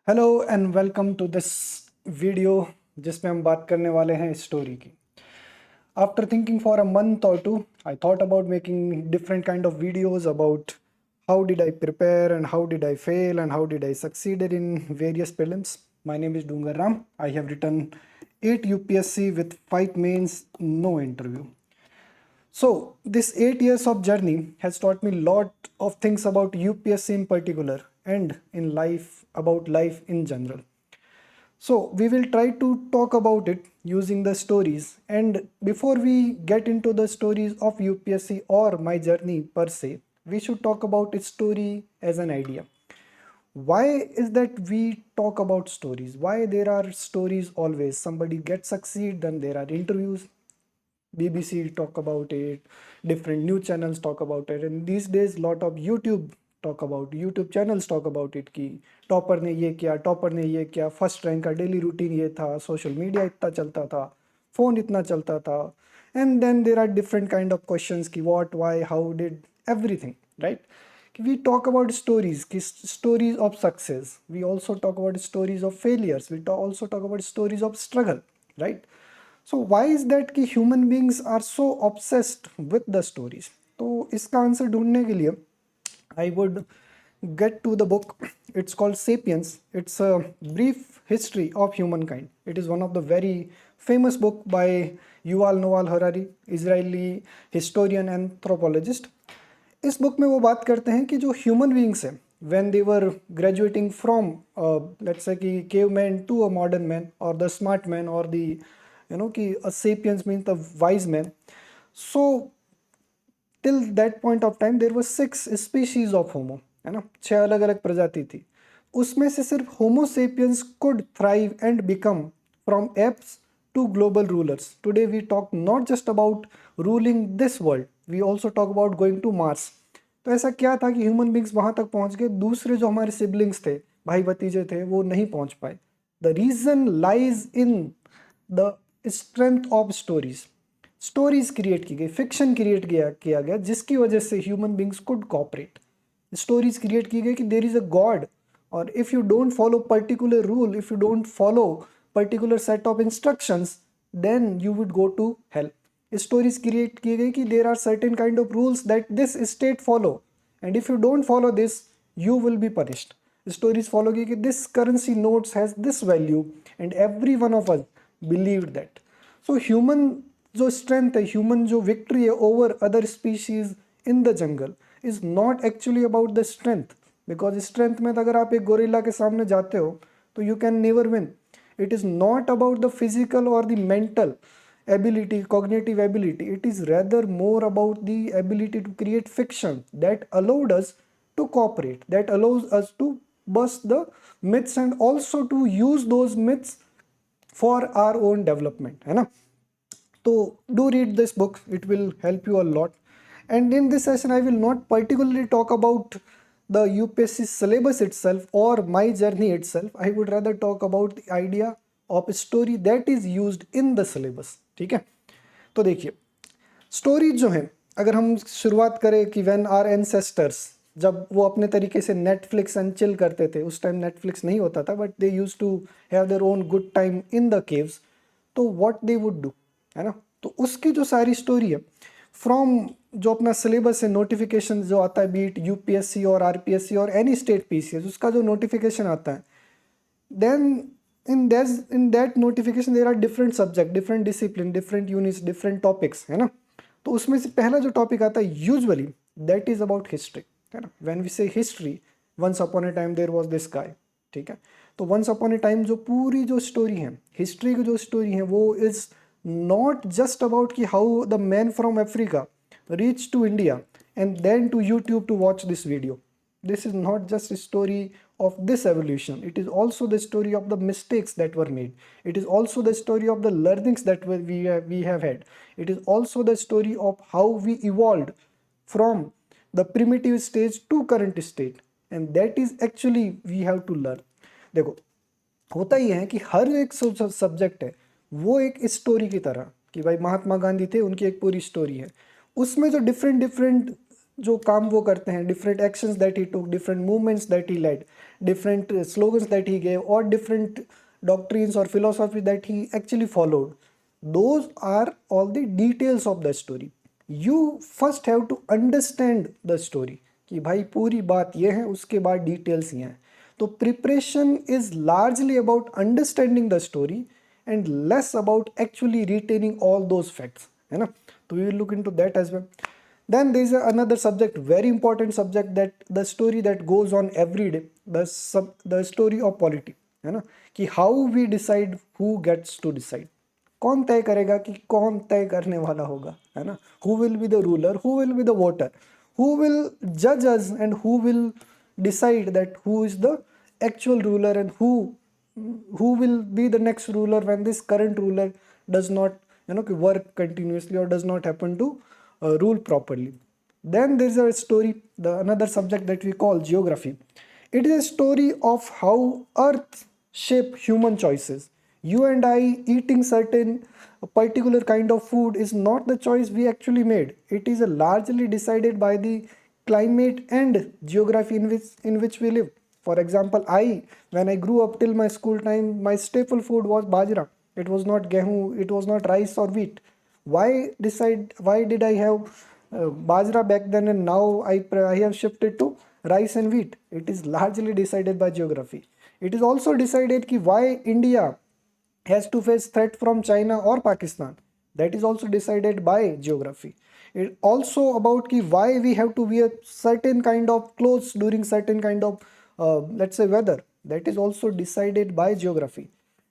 Hello and welcome to this video जिसमें हम बात करने वाले हैं स्टोरी की। After thinking for a month or two, I thought about making different kind of videos about how did I prepare and how did I fail and how did I succeeded in various prelims. My name is Dungar Ram. I have written 8 UPSC with 5 mains, no interview. So this 8 years of journey has taught me lot of things about UPSC in particular and in life, about life in general. So we will try to talk about it using the stories. And before we get into the stories of UPSC or my journey per se, we should talk about a story as an idea. Why is that we talk about stories? Why there are stories always? Somebody gets succeed, then there are interviews. BBC talk about it, different news channels talk about it, and these days lot of YouTube channels talk about it कि topper ने ये किया, topper ने ये किया, first rank का daily routine ये था, सोशल मीडिया इतना चलता था, फोन इतना चलता था, and then there are different kind of questions कि what why how did everything, right? We talk about stories, stories of success. We also talk about stories of failures. We also talk about stories of struggle, right? So why is that कि human beings are so obsessed with the stories? तो इसका answer ढूंढने के लिए I would get to the book. It's called Sapiens. It's a brief history of humankind. It is one of the very famous book by Yuval Noah Harari, Israeli historian and anthropologist. इस book में वो बात करते हैं कि जो human beings हैं when they were graduating from let's say कि caveman to a modern man or the smart man or the कि a sapiens means the wise man. So till that point of time there were 6 species of homo, है ना, 6 अलग अलग प्रजाति थी. उसमें से सिर्फ होमो sapiens could thrive and become from apes to global rulers. Today we talk not just about ruling this world, we also talk about going to Mars. तो ऐसा क्या था कि ह्यूमन बींग्स वहां तक पहुंच गए, दूसरे जो हमारे सिबलिंग्स थे, भाई भतीजे थे, वो नहीं पहुंच पाए. The reason lies in the strength of stories. Stories create की गई, फिक्शन क्रिएट किया गया जिसकी वजह से human beings could cooperate. Stories create की गई कि देर इज अ गॉड, और if you don't follow particular rule, if you don't follow particular set of instructions, then you would go to help. Stories create की गई कि there are certain kind of rules that this state follow, and if you don't follow this you will be punished. Stories follow की कि this currency notes has this value and every one of us believed that. So human जो strength है, human जो victory है over other species in the jungle is not actually about the strength, because strength में अगर आप एक gorilla के सामने जाते हो तो you can never win. It is not about the physical or the mental ability, cognitive ability. It is rather more about the ability to create fiction that allowed us to cooperate, that allows us to bust the myths and also to use those myths for our own development, है ना. तो do read this book, it will help you a lot. And in this session I will not particularly talk about the UPSC syllabus itself or my journey itself. I would rather talk about the idea of a story that is used in the syllabus. ठीक है, तो देखिए stories जो हैं, अगर हम शुरुआत करें कि व्हेन आवर एंसेस्टर्स, जब वो अपने तरीके से नेटफ्लिक्स एंड चिल करते थे, उस टाइम नेटफ्लिक्स नहीं होता था but they used to have their own good time in the caves, तो व्हाट दे वुड डू, है ना. तो उसकी जो सारी स्टोरी है फ्रॉम जो अपना सिलेबस है, नोटिफिकेशन जो आता है, बीट यूपीएससी और आरपीएससी और एनी स्टेट पीसीएस, उसका जो नोटिफिकेशन आता है, then in that notification there are different subject, different discipline, different units, different topics, है ना. तो उसमें से पहला जो टॉपिक आता है usually that is about history, है ना. When we say history, once upon a time there was this guy, ठीक है. तो वंस अपॉन ए टाइम जो पूरी जो स्टोरी है, हिस्ट्री की जो स्टोरी है, वो इज नॉट जस्ट अबाउट कि how the man from Africa reach to India and then to YouTube to watch this video. This is not just a story of this evolution, it is also the story of the mistakes that were made, it is also the story of the learnings that we have had, it is also the story of how we evolved from the primitive stage to current state, and that is actually we have to learn. देखो होता ही है कि हर एक subject है वो एक story की तरह, कि भाई महात्मा गांधी थे, उनकी एक पूरी स्टोरी है, उसमें जो डिफरेंट डिफरेंट जो काम वो करते हैं, different actions that he took, different movements that he led, different slogans that he gave, or different doctrines or philosophy that he actually followed, those are all the details of the story. You first have to understand the story कि भाई पूरी बात ये है, उसके बाद details ये हैं. तो preparation is largely about understanding the story and less about actually retaining all those facts, है ना. तो we will look into that as well. Then there is another subject, very important subject, that the story that goes on every day, the story of politics, है ना, कि how we decide who gets to decide. कौन तय करेगा कि कौन तय करने वाला होगा, है ना. Who will be the ruler, who will be the voter, who will judge us, and who will decide that who is the actual ruler and who will be the next ruler when this current ruler does not work continuously or does not happen to rule properly. Then there is a story, the another subject that we call geography. It is a story of how earth shape human choices. You and I eating certain particular kind of food is not the choice we actually made. It is largely decided by the climate and geography in which we live. For example, when I grew up till my school time, my staple food was bajra. It was not gehu, it was not rice or wheat. Why did I have bajra back then and now I have shifted to rice and wheat? It is largely decided by geography. It is also decided ki why India has to face threat from China or Pakistan. That is also decided by geography. It also about ki why we have to wear certain kind of clothes during certain kind of let's say weather. That is also decided by geography.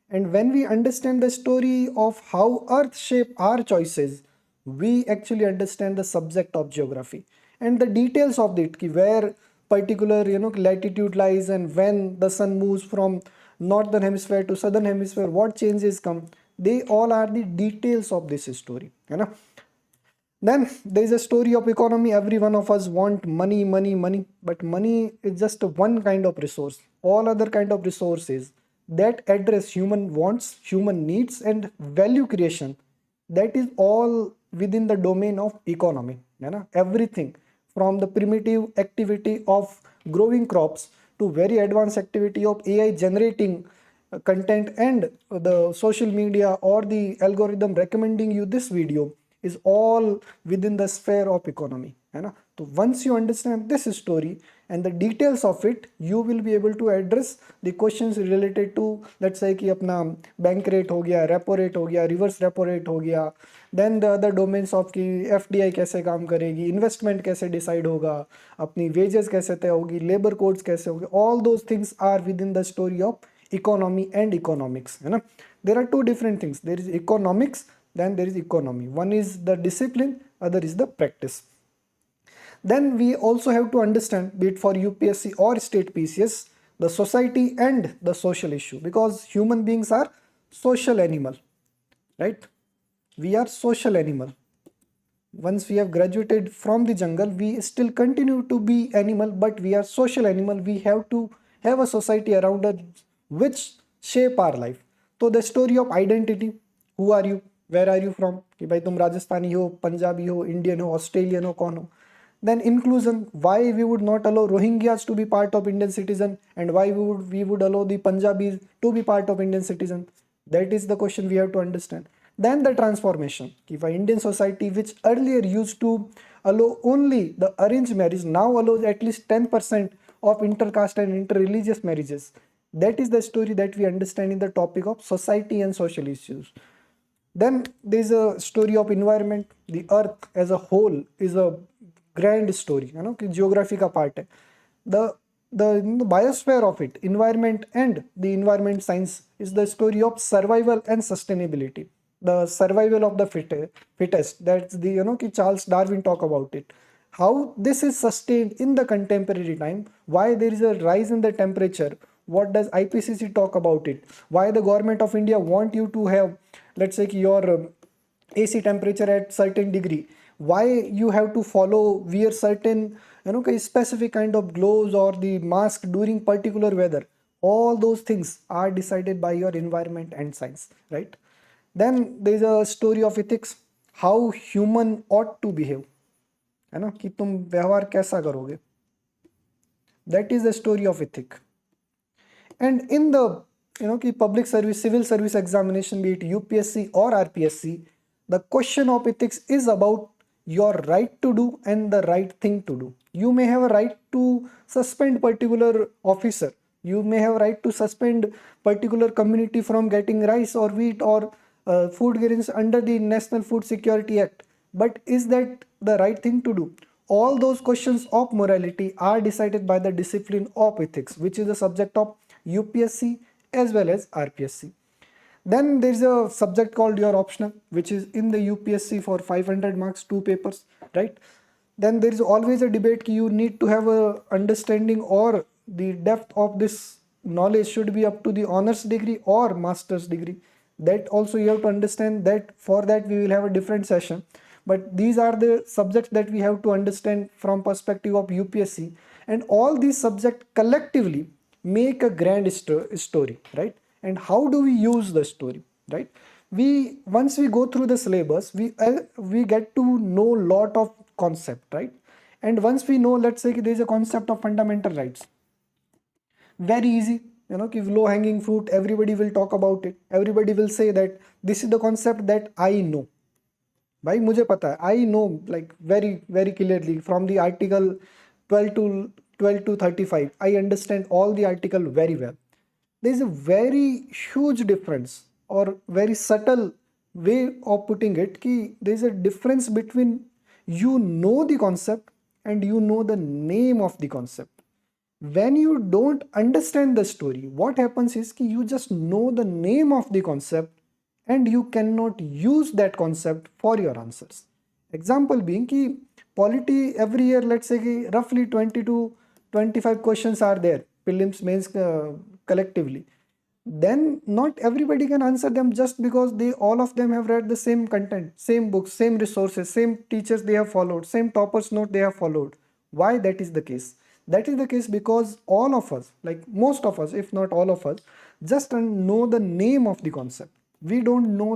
And when we understand the story of how earth shape our choices, we actually understand the subject of geography and the details of it, ki where particular latitude lies, and when the sun moves from northern hemisphere to southern hemisphere, what changes come. They all are the details of this story, you know. Then there is a story of economy. Every one of us want money, money, money, but money is just one kind of resource. All other kind of resources that address human wants, human needs, and value creation, that is all within the domain of economy. You know, everything from the primitive activity of growing crops to very advanced activity of AI generating content and the social media or the algorithm recommending you this video is all within the sphere of economy, है ना. तो once you understand this story and the details of it, you will be able to address the questions related to, let's say कि अपना bank rate हो गया, repo rate हो गया, reverse repo rate हो गया, then the other domains of कि FDI कैसे काम करेगी, इन्वेस्टमेंट कैसे डिसाइड होगा, अपनी वेजेस कैसे तय होगी, लेबर कोड्स कैसे होगी, all those things are within the story of economy and economics, है ना. There are two different things. There is economics, then there is economy. One is the discipline, other is the practice. Then we also have to understand, be it for UPSC or state PCS, the society and the social issue, because human beings are social animal, right? We are social animal. Once we have graduated from the jungle, we still continue to be animal, but we are social animal. We have to have a society around us which shape our life. So the story of identity, who are you, where are you from, कि भाई तुम राजस्थानी हो, पंजाबी हो, Indian हो, Australian हो, कौन हो. Then inclusion, why we would not allow Rohingyas to be part of Indian citizen, and why we would allow the Punjabis to be part of Indian citizen. That is the question we have to understand. Then the transformation, if Indian society which earlier used to allow only the arranged marriage now allows at least 10% of intercaste and interreligious marriages. That is the story that we understand in the topic of society and social issues. Then there is a story of environment. The earth as a whole is a grand story, कि geography का part है. The biosphere of it, environment and the environment science, is the story of survival and sustainability. The survival of the fittest. That's the कि Charles Darwin talk about it. How this is sustained in the contemporary time. Why there is a rise in the temperature. What does IPCC talk about it? Why the government of India want you to have, let's say your AC temperature at certain degree. Why you have to wear certain specific kind of gloves or the mask during particular weather. All those things are decided by your environment and science, right? Then there is a story of ethics, how human ought to behave. है ना, कि तुम व्यवहार कैसा करोगे. That is the story of ethic. And in the कि public service, civil service examination, be it UPSC or RPSC, the question of ethics is about your right to do and the right thing to do. You may have a right to suspend particular officer. You may have a right to suspend particular community from getting rice or wheat or food grains under the National Food Security Act. But is that the right thing to do? All those questions of morality are decided by the discipline of ethics, which is the subject of UPSC as well as RPSC. Then there is a subject called your optional, which is in the UPSC for 500 marks, 2 papers, right? Then there is always a debate कि you need to have a understanding or the depth of this knowledge should be up to the honors degree or master's degree. That also you have to understand. That for that we will have a different session. But these are the subjects that we have to understand from perspective of UPSC, and all these subjects collectively make a grand story, right? And how do we use the story, right? We once we go through the syllabus, we get to know lot of concept, right? And once we know, let's say there is a concept of fundamental rights, very easy, कि low hanging fruit, everybody will talk about it, everybody will say that this is the concept that I know. भाई मुझे पता है, I know like very clearly from the article 12 to 35. I understand all the article very well. There is a very huge difference or very subtle way of putting it कि there is a difference between you know the concept and you know the name of the concept. When you don't understand the story, what happens is कि you just know the name of the concept and you cannot use that concept for your answers. Example being कि polity every year, let's say कि roughly 20 to 25 questions are there, prelims, mains collectively. Then not everybody can answer them just because they all of them have read the same content, same books, same resources, same teachers they have followed, same toppers note they have followed. Why that is the case? That is the case because all of us, like most of us, if not all of us, just know the name of the concept. We don't know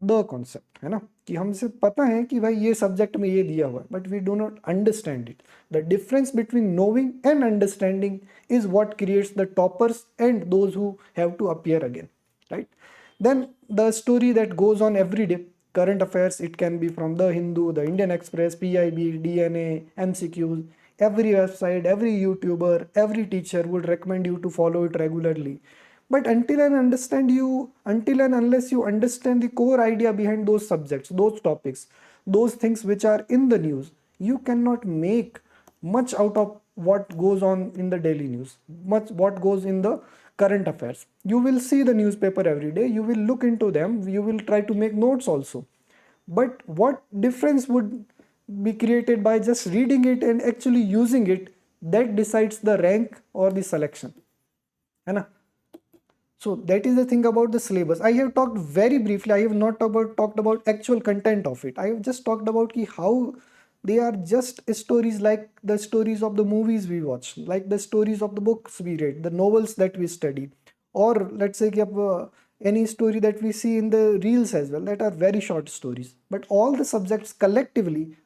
the concept, है ना, कि हमसे पता है कि भाई ये subject में ये दिया हुआ है, but we do not understand it. The difference between knowing and understanding is what creates the toppers and those who have to appear again, right? Then the story that goes on every day, current affairs, it can be from the Hindu, the Indian Express, PIB, DNA, MCQs. Every website, every YouTuber, every teacher would recommend you to follow it regularly. But until and unless you understand the core idea behind those subjects, those topics, those things which are in the news, you cannot make much out of what goes on in the daily news, much what goes in the current affairs. You will see the newspaper every day, you will look into them, you will try to make notes also. But what difference would be created by just reading it and actually using it? That decides the rank or the selection, है ना? So that is the thing about the syllabus. I have talked very briefly. I have not talked about actual content of it. I have just talked about how they are just stories like the stories of the movies we watch, like the stories of the books we read, the novels that we study, or let's say any story that we see in the reels as well, that are very short stories. But all the subjects collectively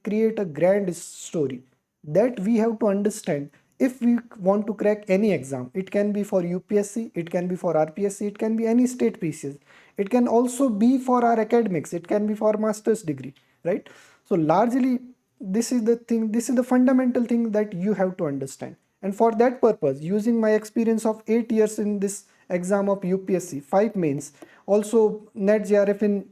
create a grand story that we have to understand if we want to crack any exam. It can be for UPSC, it can be for RPSC, it can be any state PCS, it can also be for our academics, it can be for master's degree, right? So largely this is the thing, this is the fundamental thing that you have to understand. And for that purpose, using my experience of 8 years in this exam of UPSC, 5 mains, also net JRF in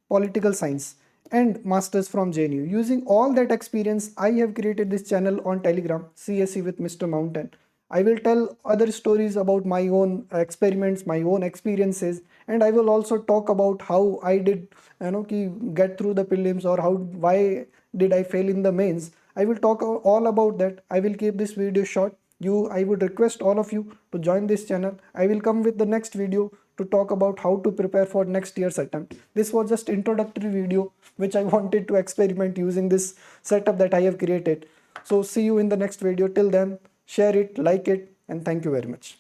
political science, and masters from JNU. Using all that experience, I have created this channel on Telegram, CSE with Mr. Mountain. I will tell other stories about my own experiments, my own experiences, and I will also talk about how I did, get through the prelims, or why did I fail in the mains. I will talk all about that. I will keep this video short. I would request all of you to join this channel. I will come with the next video to talk about how to prepare for next year's attempt. This was just introductory video which I wanted to experiment using this setup that I have created. So see you in the next video. Till then, share it, like it, and thank you very much.